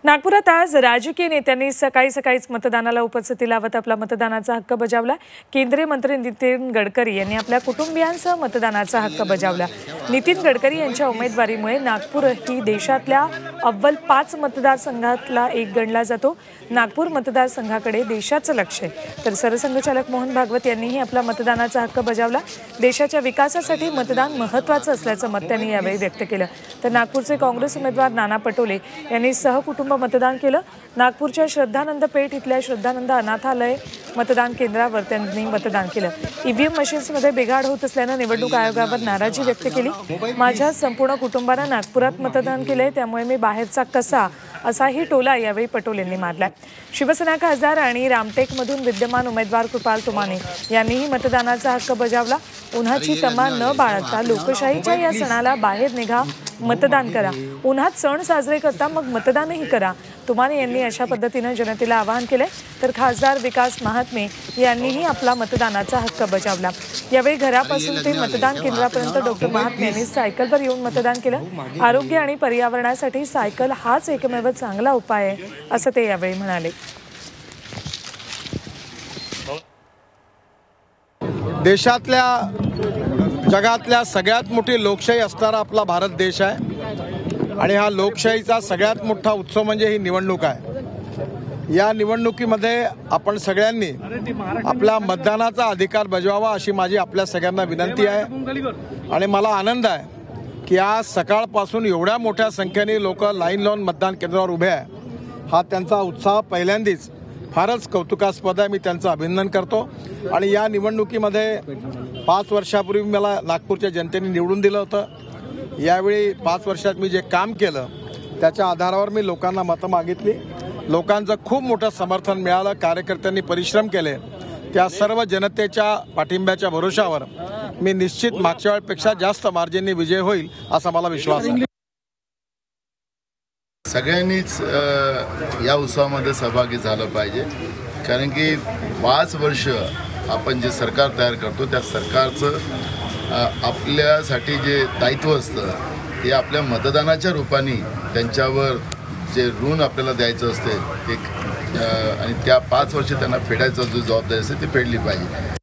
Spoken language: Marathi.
नागपुरात आज राजकीय नेत्यांनी सकाळीच मतदानाला उपस्थिती लावत आपला मतदानाचा हक्क बजावला। केंद्रीय मंत्री नितीन गडकरी यांनी आपल्या कुटुंबियांसह मतदानाचा हक्क बजावला। नितीन गडकरी यांच्या उमेदवारीमुळे नागपूर ही देशातल्या अव्वल 5 मतदारसंघातला एक गणला जातो। नागपूर मतदारसंघाकडे देशाचं लक्ष आहे, तर सरसंघचालक मोहन भागवत यांनीही आपला मतदानाचा हक्क बजावला। देशाच्या विकासासाठी मतदान महत्त्वाचं असल्याचं मत त्यांनी यावेळी व्यक्त केलं। तर नागपूरचे काँग्रेस उमेदवार नाना पटोले यांनी सहकुटुंब मतदान केलं। नागपूरच्या श्रद्धानंद पेठ इथल्या श्रद्धानंद अनाथालय मतदान केंद्रावर त्यांनी मतदान केलं। ईव्हीएम मशीन्समध्ये बिघाड होत असल्याने निवडणूक आयोगावर नाराजी व्यक्त केली। माझ्या संपूर्ण कुटुंबाने नागपुरात मतदान केले, त्यामुळे मी बाहेरचा कसा असाही टोला यावेळी पटोलेंनी मारला। शिवसेना खासदार आणि रामटेकमधून विद्यमान उमेदवार कृपाल तुमाने यांनीही मतदानाचा हक्क बजावला। उन्हाची तमा न बाळगता लोकशाहीच्या या सणाला बाहेर निघा, मतदान करा। उन्हात सण साजरे करता मग मतदानही करा, तुमाने यांनी अशा पद्धतीने जनतेला आवाहन केले। तर खासदार विकास महात्मे यांनीही आपला मतदानाचा हक्क बजावला। यावेळी घरापासून ते मतदान केंद्रापर्यंत डॉक्टर महात्मे यांनी सायकलवर येऊन मतदान केलं। आरोग्य आणि पर्यावरणासाठी सायकल हाच एकमेव चांगला उपाय आहे, असं ते यावेळी म्हणाले। देशातल्या जगातल्या सगळ्यात मोठी लोकशाही असणारा आपला भारत देश आहे आणि हा लोकशाहीचा सगळ्यात मोठा उत्सव म्हणजे ही निवडणूक आहे। या निवडणुकीमध्ये आपण सगळ्यांनी आपला मतदानाचा अधिकार बजावावा अशी माझी आपल्या सगळ्यांना विनंती आहे। आणि मला आनंद आहे की आज सकाळपासून एवढ्या मोठ्या संख्येने लोक लाईन लावून मतदान केंद्रावर उभे आहे। हा त्यांचा उत्साह पहिल्यांदाच फारच कौतुकास्पद आहे, मी त्यांचं अभिनंदन करतो। आणि या निवडणुकीमध्ये 5 वर्षापूर्वी मला नागपूरच्या जनतेने निवडून दिलं होतं। यावेळी 5 वर्षात मी जे काम केलं त्याच्या आधारावर मी लोकांना मतं मागितली। लोकांचं खूप मोठं समर्थन मिळालं, कार्यकर्त्यांनी परिश्रम केले। त्या सर्व जनतेच्या पाठिंब्याच्या भरोशावर मी निश्चित मागच्या वेळेपेक्षा जास्त मार्जिनने विजय होईल असा मला विश्वास आहे। सगळ्यांनीच या उत्सवामध्ये सहभागी झालं पाहिजे, कारण की 5 वर्ष आपण जे सरकार तयार करतो त्या सरकारचं आपल्यासाठी जे दायित्व असतं ते आपल्या मतदानाच्या रूपाने त्यांच्यावर जे ऋण आपल्याला द्यायचं असते ते आणि त्या 5 वर्ष त्यांना फेडायचं जो जबाबदारी असते ती फेडली पाहिजे।